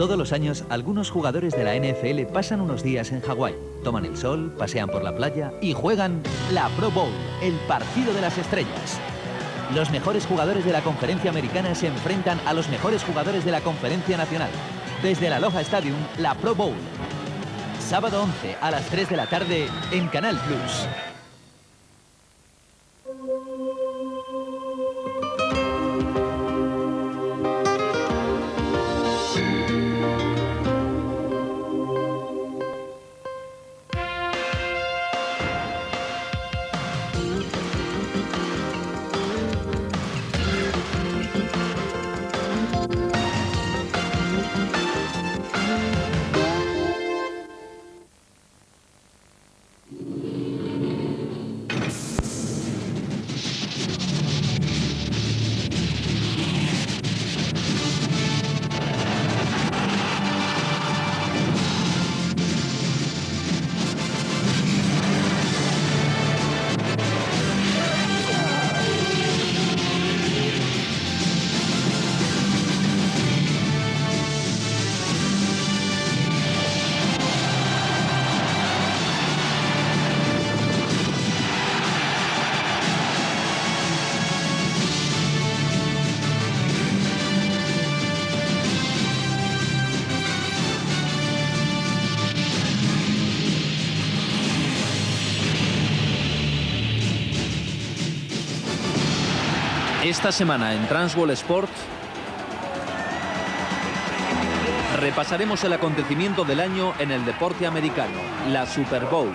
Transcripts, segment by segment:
Todos los años, algunos jugadores de la NFL pasan unos días en Hawái, toman el sol, pasean por la playa y juegan la Pro Bowl, el partido de las estrellas. Los mejores jugadores de la conferencia americana se enfrentan a los mejores jugadores de la conferencia nacional. Desde el Aloha Stadium, la Pro Bowl. Sábado 11 a las 3 de la tarde en Canal Plus. Esta semana en Transworld Sport repasaremos el acontecimiento del año en el deporte americano, la Super Bowl.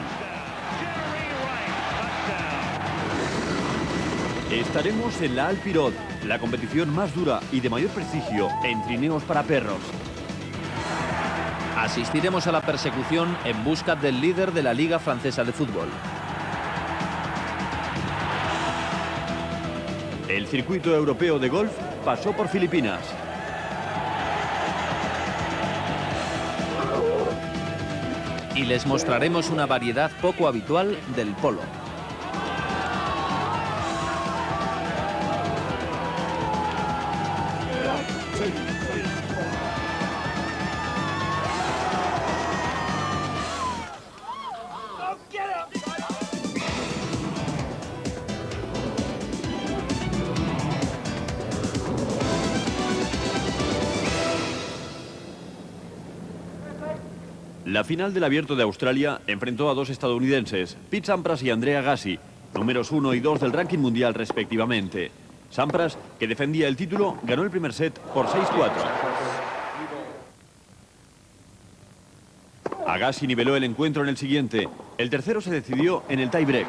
Estaremos en la Alpirod, la competición más dura y de mayor prestigio en trineos para perros. Asistiremos a la persecución en busca del líder de la Liga Francesa de Fútbol. El circuito europeo de golf pasó por Filipinas. Y les mostraremos una variedad poco habitual del polo. La final del Abierto de Australia enfrentó a dos estadounidenses, Pete Sampras y Andre Agassi, números 1 y 2 del ranking mundial respectivamente. Sampras, que defendía el título, ganó el primer set por 6-4. Agassi niveló el encuentro en el siguiente. El tercero se decidió en el tiebreak.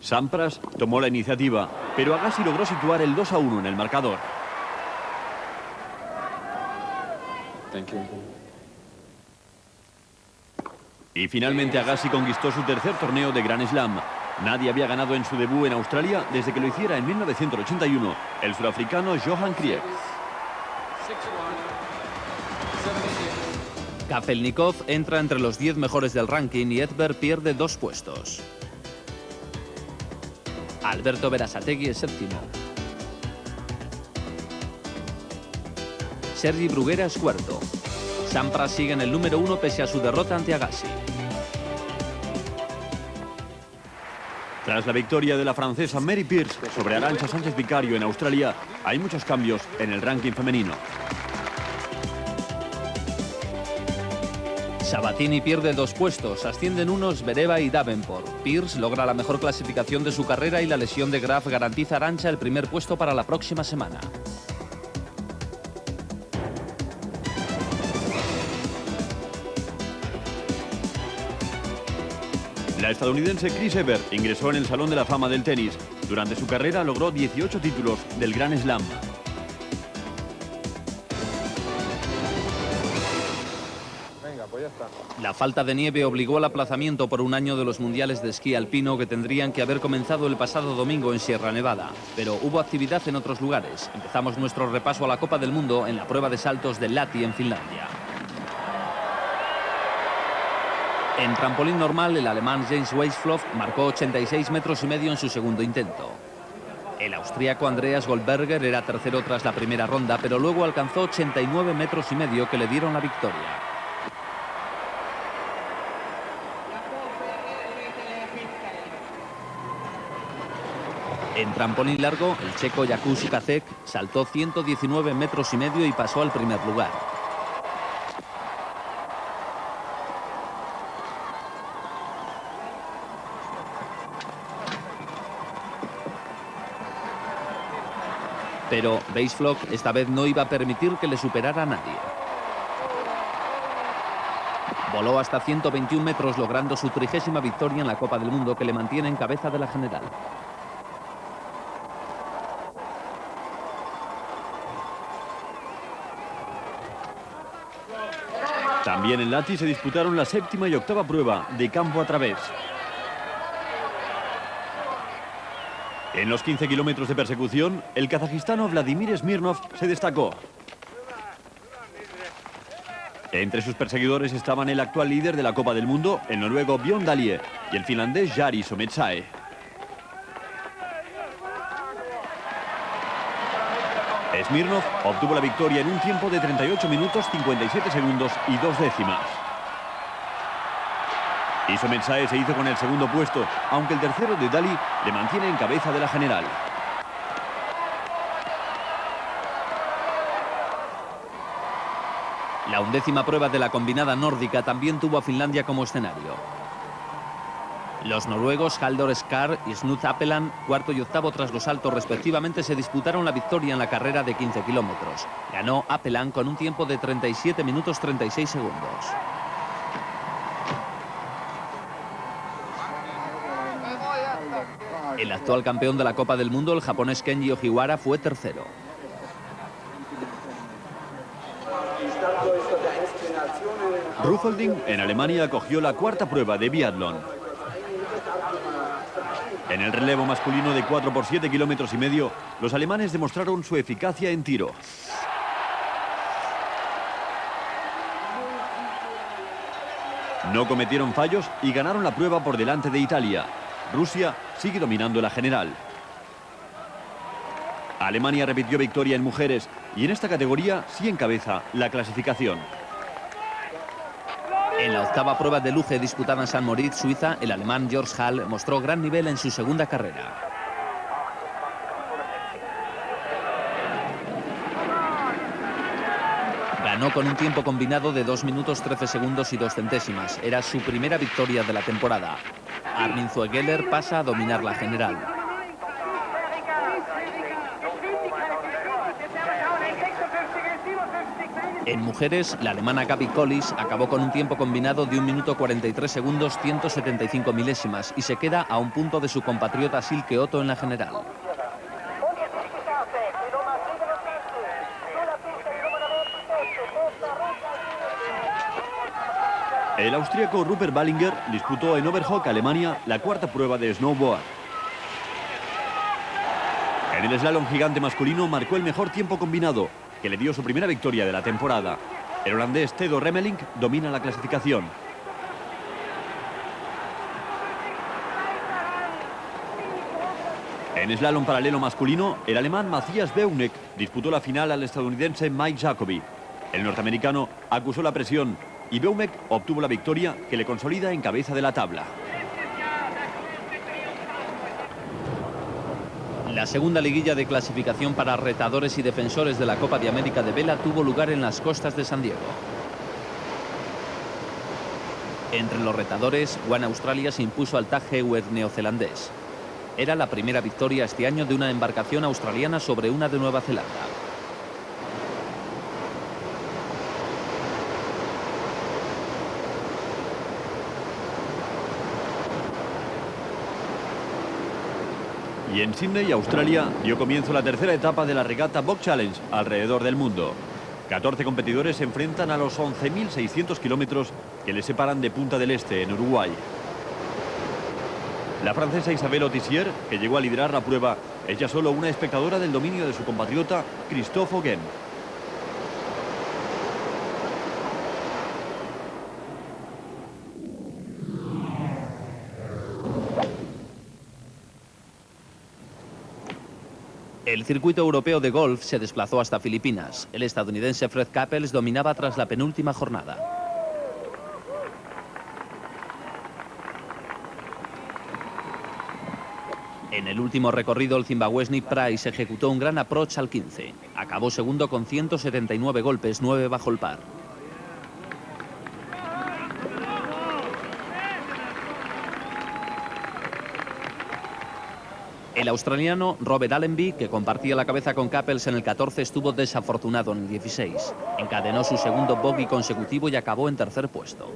Sampras tomó la iniciativa, pero Agassi logró situar el 2-1 en el marcador. Y finalmente Agassi conquistó su tercer torneo de Grand Slam. Nadie había ganado en su debut en Australia desde que lo hiciera en 1981 el surafricano Johan Kriek. Kafelnikov entra entre los 10 mejores del ranking y Edberg pierde 2 puestos. Alberto Berasategui es séptimo. Sergi Bruguera es cuarto. Sampras sigue en el número 1 pese a su derrota ante Agassi. Tras la victoria de la francesa Mary Pierce sobre Arantxa Sánchez Vicario en Australia, hay muchos cambios en el ranking femenino. Sabatini pierde 2 puestos, ascienden unos Zvereva y Davenport. Pierce logra la mejor clasificación de su carrera y la lesión de Graf garantiza a Arantxa el primer puesto para la próxima semana. La estadounidense Chris Evert ingresó en el Salón de la Fama del tenis. Durante su carrera logró 18 títulos del Grand Slam. Venga, pues La falta de nieve obligó al aplazamiento por un año de los mundiales de esquí alpino que tendrían que haber comenzado el pasado domingo en Sierra Nevada. Pero hubo actividad en otros lugares. Empezamos nuestro repaso a la Copa del Mundo en la prueba de saltos de Lahti en Finlandia. En trampolín normal, el alemán James Weisfloff marcó 86,5 metros en su segundo intento. El austríaco Andreas Goldberger era tercero tras la primera ronda, pero luego alcanzó 89,5 metros que le dieron la victoria. En trampolín largo, el checo Jakub Sukacek saltó 119,5 metros y pasó al primer lugar. Pero Weisfloff esta vez no iba a permitir que le superara a nadie. Voló hasta 121 metros, logrando su 30ª victoria en la Copa del Mundo, que le mantiene en cabeza de la general. También en Lahti se disputaron la 7ª y 8ª prueba de campo a través. En los 15 kilómetros de persecución, el kazajistano Vladimir Smirnov se destacó. Entre sus perseguidores estaban el actual líder de la Copa del Mundo, el noruego Björn Dalie, y el finlandés Jari Sometsae. Smirnov obtuvo la victoria en un tiempo de 38 minutos 57 segundos y 2 décimas. Y Sometsae se hizo con el segundo puesto, aunque el tercero de Dalie le mantiene en cabeza de la general. La 11ª prueba de la combinada nórdica también tuvo a Finlandia como escenario. Los noruegos Haldor Skar y Snud Apeland, cuarto y octavo tras los saltos respectivamente, se disputaron la victoria en la carrera de 15 kilómetros. Ganó Apeland con un tiempo de 37 minutos 36 segundos. El actual campeón de la Copa del Mundo, el japonés Kenji Ojiwara, fue tercero. Ruhfelding, en Alemania, acogió la 4ª prueba de biatlón. En el relevo masculino de 4 por 7,5 kilómetros, los alemanes demostraron su eficacia en tiro. No cometieron fallos y ganaron la prueba por delante de Italia. Rusia sigue dominando la general. Alemania repitió victoria en mujeres y en esta categoría sí encabeza la clasificación. En la 8ª prueba de luge disputada en San Moritz, Suiza, el alemán Georg Hall mostró gran nivel en su segunda carrera. Ganó con un tiempo combinado de 2 minutos 13 segundos y 2 centésimas. Era su primera victoria de la temporada. Armin Zuegeler pasa a dominar la general. En mujeres, la alemana Gabi Collis acabó con un tiempo combinado de 1 minuto 43 segundos 175 milésimas y se queda a un punto de su compatriota Silke Otto en la general. El austríaco Rupert Ballinger disputó en Oberhof, Alemania, la 4ª prueba de snowboard. En el slalom gigante masculino marcó el mejor tiempo combinado, que le dio su primera victoria de la temporada. El holandés Tedo Remmelink domina la clasificación. En slalom paralelo masculino, el alemán Matthias Beunek disputó la final al estadounidense Mike Jacobi. El norteamericano acusó la presión y Beumek obtuvo la victoria que le consolida en cabeza de la tabla. La segunda liguilla de clasificación para retadores y defensores de la Copa de América de Vela tuvo lugar en las costas de San Diego. Entre los retadores, One Australia se impuso al Tag Heuer neozelandés. Era la primera victoria este año de una embarcación australiana sobre una de Nueva Zelanda. Y en Sydney, Australia, dio comienzo la tercera etapa de la regata Box Challenge alrededor del mundo. 14 competidores se enfrentan a los 11.600 kilómetros que les separan de Punta del Este, en Uruguay. La francesa Isabelle Autissier, que llegó a liderar la prueba, es ya solo una espectadora del dominio de su compatriota Christophe Auguin. El circuito europeo de golf se desplazó hasta Filipinas. El estadounidense Fred Couples dominaba tras la penúltima jornada. En el último recorrido, el zimbabués Nick Price ejecutó un gran approach al 15. Acabó segundo con 179 golpes, 9 bajo el par. El australiano Robert Allenby, que compartía la cabeza con Couples en el 14, estuvo desafortunado en el 16. Encadenó su segundo bogey consecutivo y acabó en tercer puesto.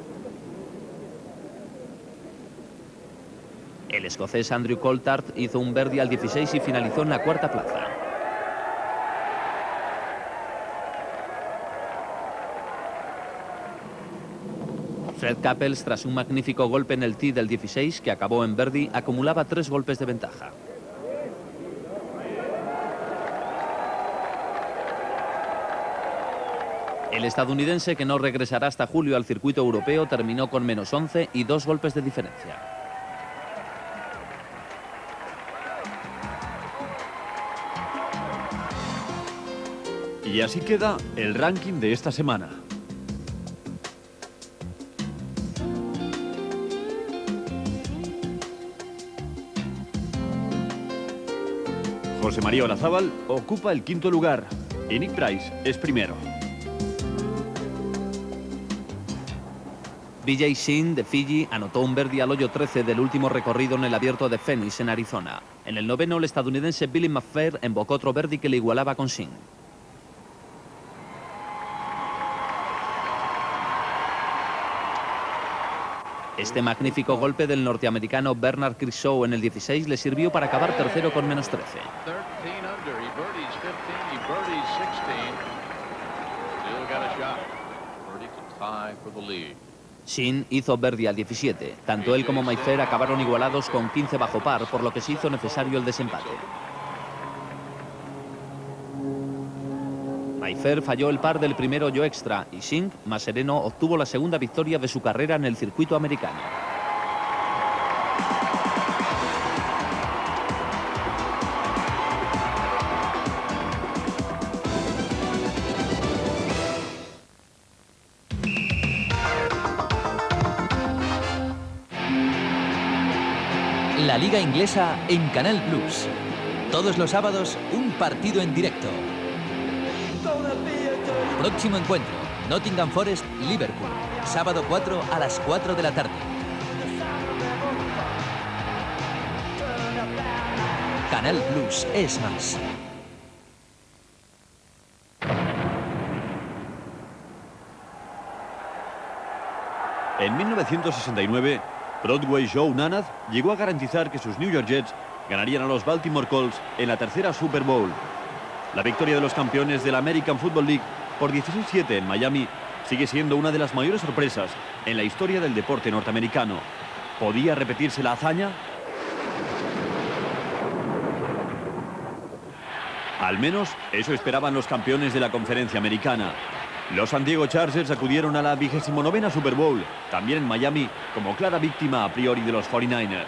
El escocés Andrew Coulthard hizo un birdie al 16 y finalizó en la cuarta plaza. Fred Couples, tras un magnífico golpe en el tee del 16, que acabó en birdie, acumulaba 3 golpes de ventaja. El estadounidense, que no regresará hasta julio al circuito europeo, terminó con menos 11 y 2 golpes de diferencia. Y así queda el ranking de esta semana. José María Olazábal ocupa el quinto lugar y Nick Price es primero. Vijay Singh, de Fiji, anotó un birdie al hoyo 13 del último recorrido en el abierto de Phoenix, en Arizona. En el noveno, el estadounidense Billy McPhair embocó otro birdie que le igualaba con Singh. Este magnífico golpe del norteamericano Bernard Crisso en el 16 le sirvió para acabar tercero con menos 13. Shin hizo birdie al 17. Tanto él como Mayfair acabaron igualados con 15 bajo par, por lo que se hizo necesario el desempate. Mayfair falló el par del primer hoyo extra y Shin, más sereno, obtuvo la segunda victoria de su carrera en el circuito americano. La Liga Inglesa en Canal Plus. Todos los sábados, un partido en directo. Próximo encuentro, Nottingham Forest-Liverpool. Sábado 4 a las 4 de la tarde. Canal Plus es más. En 1969, Broadway Joe Namath llegó a garantizar que sus New York Jets ganarían a los Baltimore Colts en la tercera Super Bowl. La victoria de los campeones de la American Football League por 16-7 en Miami sigue siendo una de las mayores sorpresas en la historia del deporte norteamericano. ¿Podía repetirse la hazaña? Al menos eso esperaban los campeones de la conferencia americana. Los San Diego Chargers acudieron a la 29ª Super Bowl, también en Miami, como clara víctima a priori de los 49ers.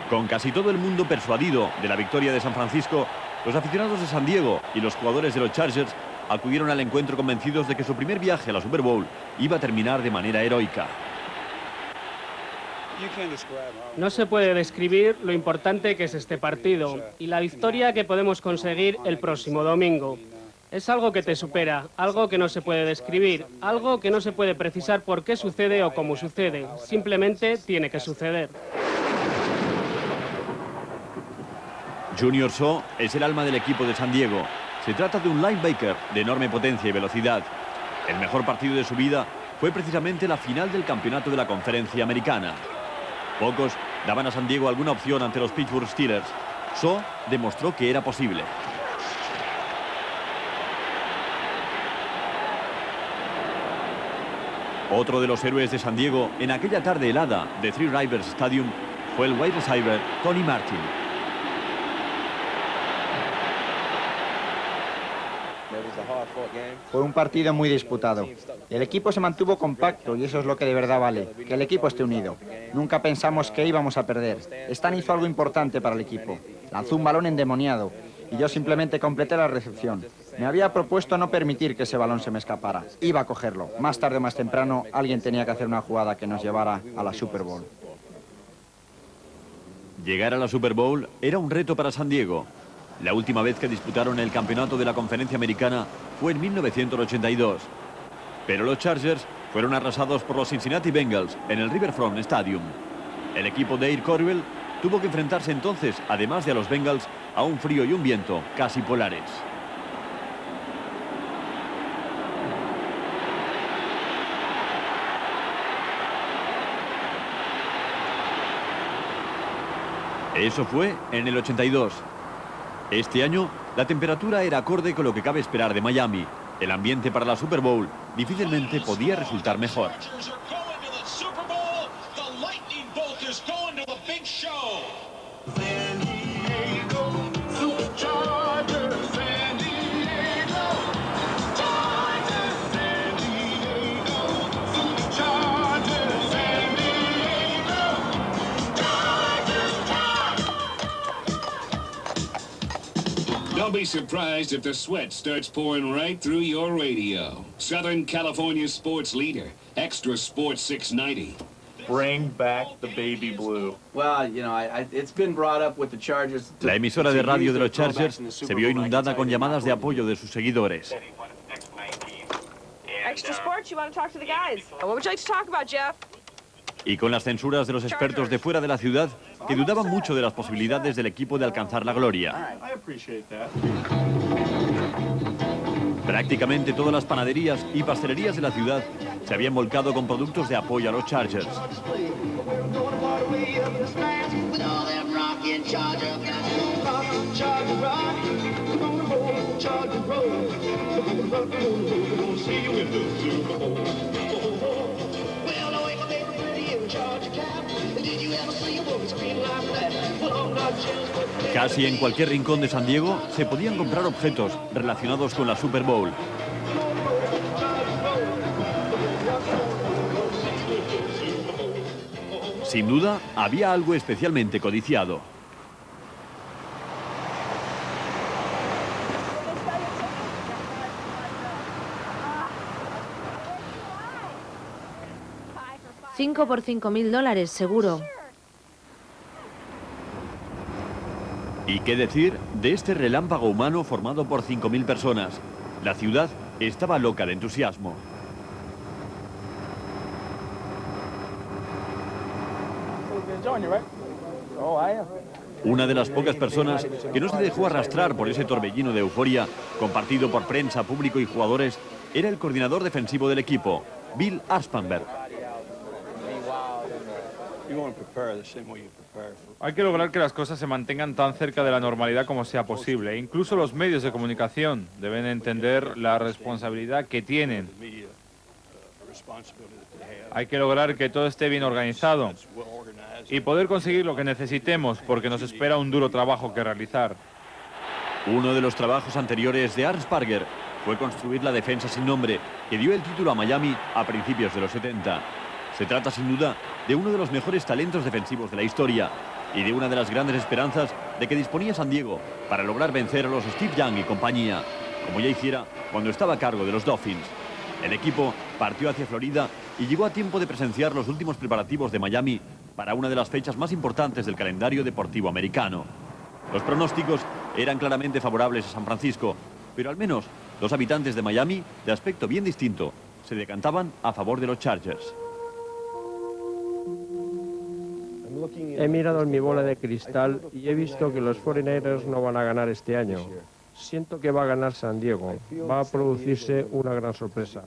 Con casi todo el mundo persuadido de la victoria de San Francisco, los aficionados de San Diego y los jugadores de los Chargers acudieron al encuentro convencidos de que su primer viaje a la Super Bowl iba a terminar de manera heroica. No se puede describir lo importante que es este partido y la victoria que podemos conseguir el próximo domingo. Es algo que te supera, algo que no se puede describir, algo que no se puede precisar por qué sucede o cómo sucede. Simplemente tiene que suceder. Junior Shaw es el alma del equipo de San Diego. Se trata de un linebacker de enorme potencia y velocidad. El mejor partido de su vida fue precisamente la final del campeonato de la conferencia americana. Pocos daban a San Diego alguna opción ante los Pittsburgh Steelers. Shaw demostró que era posible. Otro de los héroes de San Diego en aquella tarde helada de Three Rivers Stadium fue el wide receiver Tony Martin. Fue un partido muy disputado. El equipo se mantuvo compacto y eso es lo que de verdad vale, que el equipo esté unido. Nunca pensamos que íbamos a perder. Stan hizo algo importante para el equipo. Lanzó un balón endemoniado y yo simplemente completé la recepción. Me había propuesto no permitir que ese balón se me escapara. Iba a cogerlo. Más tarde o más temprano alguien tenía que hacer una jugada que nos llevara a la Super Bowl. Llegar a la Super Bowl era un reto para San Diego. La última vez que disputaron el campeonato de la Conferencia Americana fue en 1982. Pero los Chargers fueron arrasados por los Cincinnati Bengals en el Riverfront Stadium. El equipo de Air Coryell tuvo que enfrentarse entonces, además de a los Bengals, a un frío y un viento casi polares. Eso fue en el 82. Este año, la temperatura era acorde con lo que cabe esperar de Miami. El ambiente para la Super Bowl difícilmente podía resultar mejor. Don't be surprised if the sweat starts pouring right through your radio. Southern California's sports leader, Extra Sports 690. Bring back the baby blue. Well, you know, it's been brought up with the Chargers. La emisora de radio de los Chargers se vio inundada con llamadas de apoyo de sus seguidores. Extra Sports, you want to talk to the guys? What would you like to talk about, Jeff? Y con las censuras de los expertos de fuera de la ciudad, que dudaban mucho de las posibilidades del equipo de alcanzar la gloria. Prácticamente todas las panaderías y pastelerías de la ciudad se habían volcado con productos de apoyo a los Chargers. Casi en cualquier rincón de San Diego se podían comprar objetos relacionados con la Super Bowl. Sin duda, había algo especialmente codiciado. $5 por $5.000, seguro. ¿Y qué decir de este relámpago humano formado por 5.000 personas? La ciudad estaba loca de entusiasmo. Una de las pocas personas que no se dejó arrastrar por ese torbellino de euforia, compartido por prensa, público y jugadores, era el coordinador defensivo del equipo, Bill Arspanberg. Hay que lograr que las cosas se mantengan tan cerca de la normalidad como sea posible. Incluso los medios de comunicación deben entender la responsabilidad que tienen. Hay que lograr que todo esté bien organizado y poder conseguir lo que necesitemos, porque nos espera un duro trabajo que realizar. Uno de los trabajos anteriores de Arspanberg fue construir la defensa sin nombre que dio el título a Miami a principios de los 70. Se trata sin duda de uno de los mejores talentos defensivos de la historia y de una de las grandes esperanzas de que disponía San Diego para lograr vencer a los Steve Young y compañía, como ya hiciera cuando estaba a cargo de los Dolphins. El equipo partió hacia Florida y llegó a tiempo de presenciar los últimos preparativos de Miami para una de las fechas más importantes del calendario deportivo americano. Los pronósticos eran claramente favorables a San Francisco, pero al menos los habitantes de Miami, de aspecto bien distinto, se decantaban a favor de los Chargers. He mirado en mi bola de cristal y he visto que los 49ers no van a ganar este año. Siento que va a ganar San Diego. Va a producirse una gran sorpresa.